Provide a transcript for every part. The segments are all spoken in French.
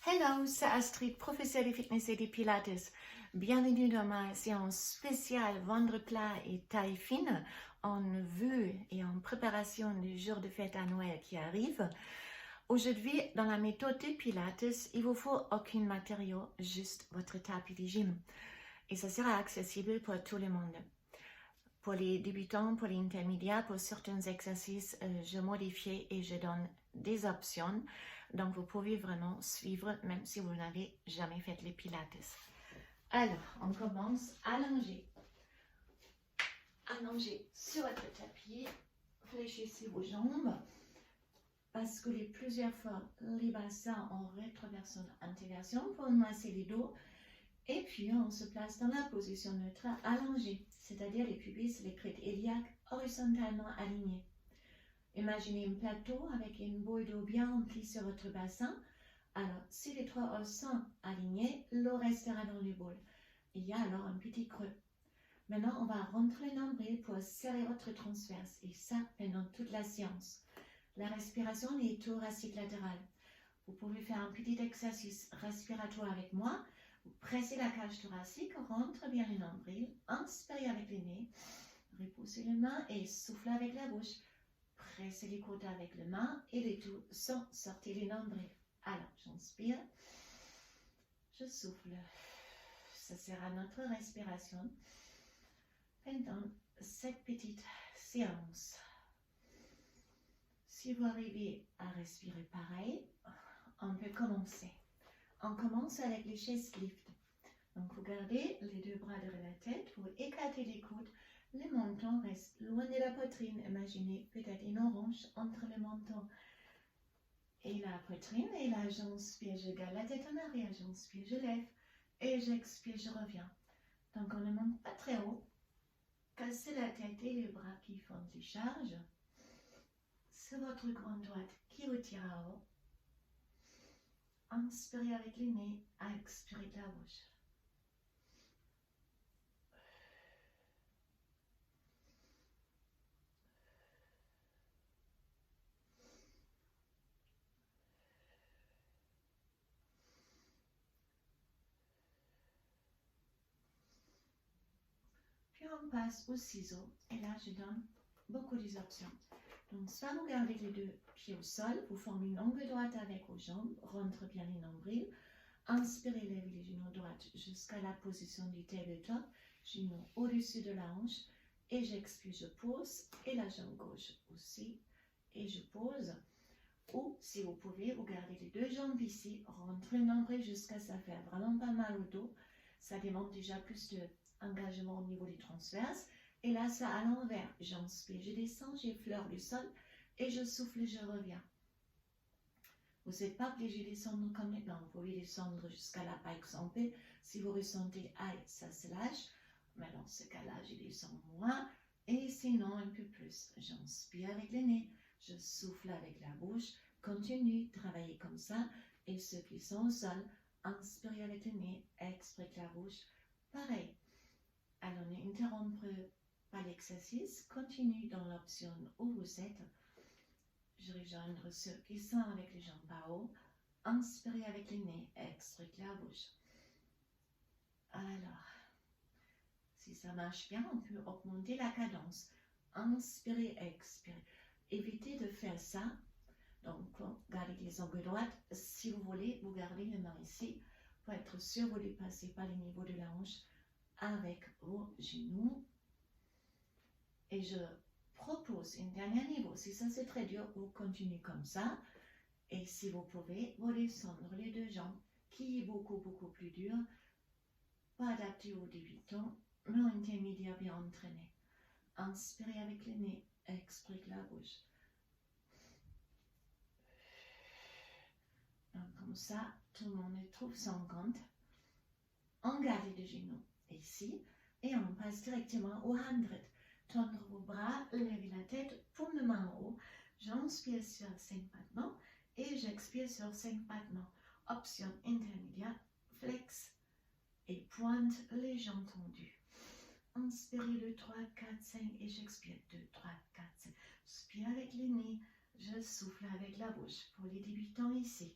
Hello, c'est Astrid, professeure de fitness et de pilates. Bienvenue dans ma séance spéciale ventre plat et taille fine en vue et en préparation du jour de fête à Noël qui arrive. Aujourd'hui, dans la méthode de pilates, il vous faut aucun matériau, juste votre tapis de gym. Et ça sera accessible pour tout le monde. Pour les débutants, pour les intermédiaires, pour certains exercices, je modifie et je donne des options. Donc, vous pouvez vraiment suivre même si vous n'avez jamais fait les pilates. Alors, on commence allongé. Allongé sur votre tapis. Fléchissez vos jambes. Basculez plusieurs fois les bassins en rétroversion, intégration pour masser les dos. Et puis, on se place dans la position neutre allongée, c'est-à-dire les pubis, les crêtes iliaques horizontalement alignés. Imaginez un plateau avec une bouille d'eau bien remplie sur votre bassin. Alors, si les trois os sont alignés, l'eau restera dans le bol. Il y a alors un petit creux. Maintenant, on va rentrer le nombril pour serrer votre transverse, et ça pendant toute la séance. La respiration est thoracique latérale. Vous pouvez faire un petit exercice respiratoire avec moi. Vous pressez la cage thoracique, rentre bien le nombril, inspirez avec le nez, repoussez les mains et soufflez avec la bouche. Pressez les côtes avec les mains et le tout sans sortir les nombrils. Alors, j'inspire, je souffle. Ça sera notre respiration pendant cette petite séance. Si vous arrivez à respirer pareil, on peut commencer. On commence avec les chest lift. Donc, vous gardez les deux bras derrière la tête, vous écartez les coudes, le menton reste loin de la poitrine. Imaginez peut-être une orange entre le menton et la poitrine. Et là, j'inspire, je garde la tête en arrière, j'inspire, je lève et j'expire, je reviens. Donc, on ne monte pas très haut. Cassez la tête et les bras qui font les charges. C'est votre grande droite qui vous tire à haut. Inspirez avec le nez, expirez avec la bouche. Puis on passe au ciseau et là je donne beaucoup d'options. Donc soit vous gardez les deux pieds au sol, vous formez une longue droite avec vos jambes, rentre bien les nombrils, inspirez, levez les genoux droits jusqu'à la position du tabletop, genoux au-dessus de la hanche et j'expire, je pose et la jambe gauche aussi et je pose. Ou si vous pouvez, vous gardez les deux jambes ici, rentrez le nombril jusqu'à ça faire vraiment pas mal au dos. Ça demande déjà plus d'engagement au niveau des transverses. Et là, ça à l'envers. J'inspire, je descends, j'effleure le sol et je souffle, je reviens. Vous n'êtes pas obligé de descendre comme maintenant. Vous pouvez descendre jusqu'à là, par exemple. Si vous ressentez, aïe, ça se lâche. Mais dans ce cas-là, je descends moins. Et sinon, un peu plus. J'inspire avec le nez. Je souffle avec la bouche. Continue, travaillez comme ça. Et ceux qui sont au sol, inspirez avec le nez, expirez avec la bouche. Pareil. Alors, n'interrompre pas l'exercice. Continue dans l'option où vous êtes. Je rejoindre ceux qui sont avec les jambes à haut. Inspirez avec le nez, expirez avec la bouche. Alors, si ça marche bien, on peut augmenter la cadence. Inspirez, expirez. Évitez de faire ça. Donc, gardez les ongles droits. Si vous voulez, vous gardez les mains ici pour être sûr que vous ne dépassez pas le niveau de la hanche avec vos genoux. Et je propose un dernier niveau. Si ça c'est très dur, vous continuez comme ça. Et si vous pouvez, vous descendre les deux jambes, qui est beaucoup plus dur. Pas adapté aux débutants, mais intermédiaire bien entraîné. Inspirez avec le nez, expirez avec la bouche. Donc comme ça, tout le monde trouve son compte. On garde les genoux ici et on passe directement au 100. Tendre vos bras, levez la tête, paume de main en haut. J'inspire sur 5 battements et j'expire sur 5 battements. Option intermédiaire, flex et pointe les jambes tendues. Inspirez 2, 3, 4, 5 et j'expire 2, 3, 4, 5. Inspire avec le nez, je souffle avec la bouche. Pour les débutants ici.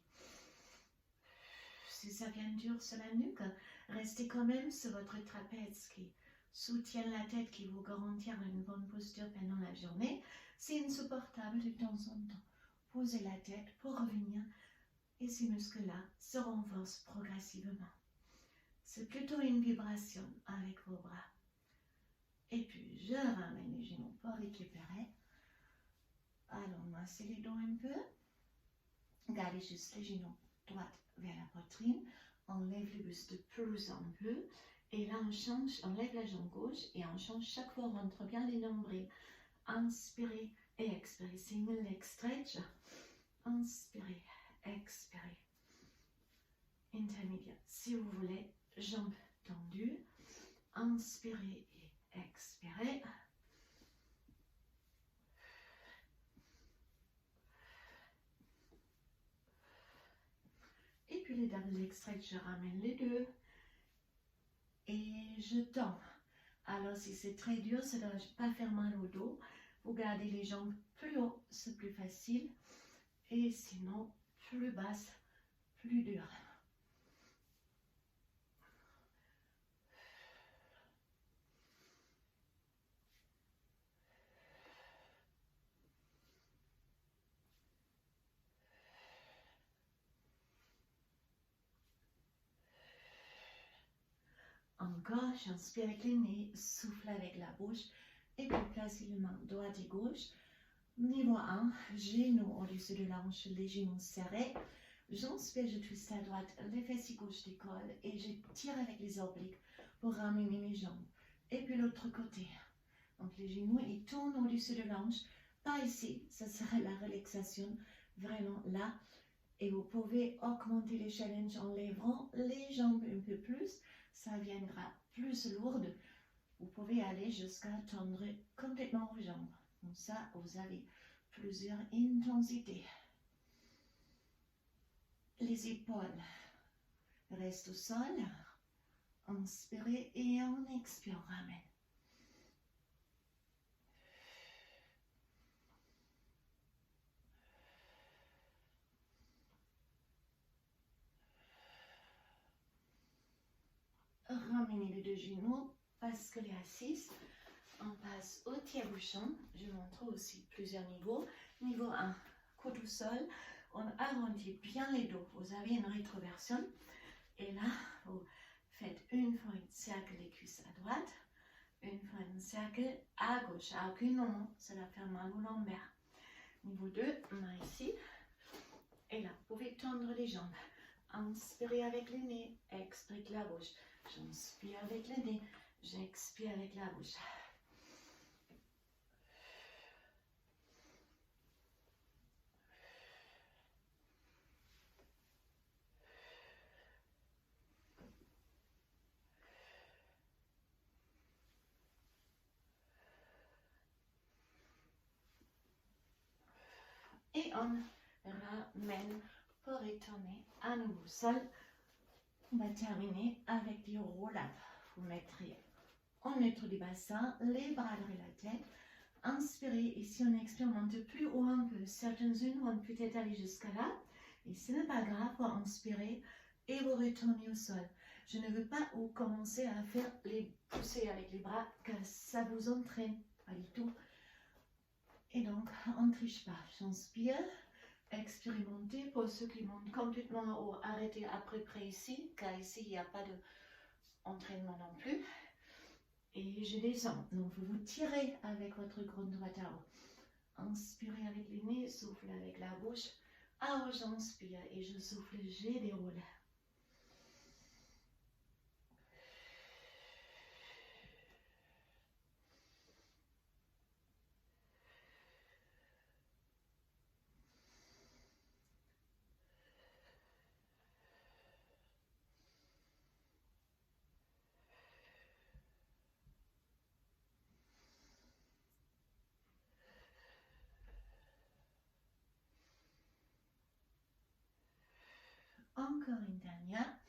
si ça vient dur sur la nuque, restez quand même sur votre trapèze qui soutient la tête, qui vous garantira une bonne posture pendant la journée. C'est insupportable de temps en temps. Posez la tête pour revenir et ces muscles-là se renforcent progressivement. C'est plutôt une vibration avec vos bras. Et puis, je ramène les genoux pour récupérer. Allons masser les dos un peu. Gardez juste les genoux droits vers la poitrine. On lève le buste de plus en plus. Et là, on change, on lève la jambe gauche et on change chaque fois, on rentre bien les nombrils. Inspirez et expirez. Single leg stretch. Inspirez, expirez. Intermédiaire. Si vous voulez, jambes tendues. Inspirez et expirez. Et puis les double leg stretch, je ramène les deux. Et je tends. Alors si c'est très dur, ça ne doit pas faire mal au dos. Vous gardez les jambes plus haut, c'est plus facile. Et sinon, plus basse, plus dur. Encore, j'inspire avec les nez, souffle avec la bouche. Et puis placez les mains droite et gauche. Niveau 1, genoux au-dessus de la hanche, les genoux serrés. J'inspire, je twiste à droite, les fessiers gauche décollent et je tire avec les obliques pour ramener mes jambes. Et puis l'autre côté. Donc les genoux, ils tournent au-dessus de la hanche. Pas ici, ça serait la relaxation, vraiment là. Et vous pouvez augmenter les challenges en lèvant les jambes un peu plus. Ça viendra plus lourde. Vous pouvez aller jusqu'à tendre complètement vos jambes. Comme ça, vous avez plusieurs intensités. Les épaules restent au sol. Inspirez et on expire, ramène. Ramenez les deux genoux, basculez assise. On passe au tire-bouchon. Je montre aussi plusieurs niveaux. Niveau 1, coude au sol. On arrondit bien les dos. Vous avez une rétroversion. Et là, vous faites une fois un cercle les cuisses à droite. Une fois un cercle à gauche. À aucun moment, ça va faire mal au lombaire. Niveau 2, main ici. Et là, vous pouvez tendre les jambes. Inspirez avec le nez, expirez avec la bouche. J'inspire avec le nez, j'expire avec la bouche. Et on ramène pour retourner à nouveau sol. On va terminer avec du roll-up. Vous mettrez en neutre du bassin, les bras derrière la tête. Inspirez et si on expire, on monte plus haut un peu. Certaines zones vont peut-être aller jusqu'à là. Et ce n'est pas grave, vous inspirez et vous retournez au sol. Je ne veux pas vous commencer à faire les poussées avec les bras car ça vous entraîne. Pas du tout. Et donc, on ne triche pas. J'inspire, expérimentez. Pour ceux qui montent complètement en haut, arrêtez à peu près ici, car ici, il n'y a pas d'entraînement non plus. Et je descends. Donc, vous vous tirez avec votre grande droite à haut. Inspirez avec les nez, soufflez avec la bouche. Alors, j'inspire et je souffle, j'ai déroule. Encore une dernière.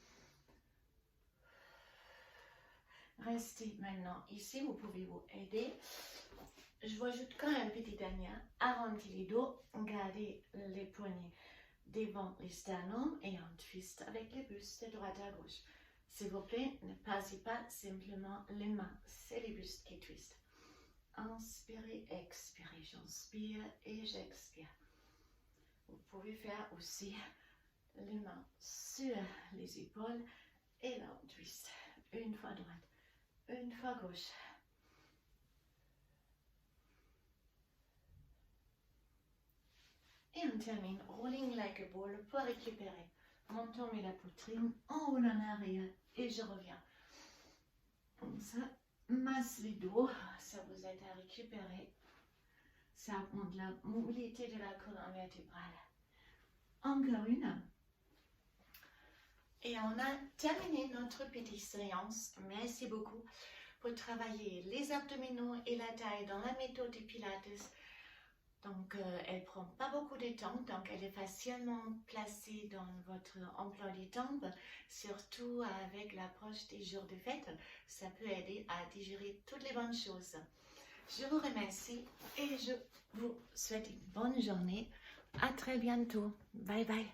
Restez maintenant ici, vous pouvez vous aider. Je vous ajoute quand même une petite dernière. Arrondissez les dos, gardez les poignets devant les sternums et un twist avec les bustes de droite à gauche. S'il vous plaît, ne passez pas simplement les mains, c'est les bustes qui twistent. Inspirez, expirez, j'inspire et j'expire. Vous pouvez faire aussi les mains sur les épaules et là on twist. Une fois droite, une fois gauche. Et on termine rolling like a ball pour récupérer. Mon menton et la poitrine en haut en arrière et je reviens. Comme ça, masse les dos, ça vous aide à récupérer. Ça augmente la mobilité de la colonne vertébrale. Encore une. Et on a terminé notre petite séance. Merci beaucoup pour travailler les abdominaux et la taille dans la méthode de Pilates. Donc, elle ne prend pas beaucoup de temps, donc elle est facilement placée dans votre emploi du temps, surtout avec l'approche des jours de fête. Ça peut aider à digérer toutes les bonnes choses. Je vous remercie et je vous souhaite une bonne journée. À très bientôt. Bye bye.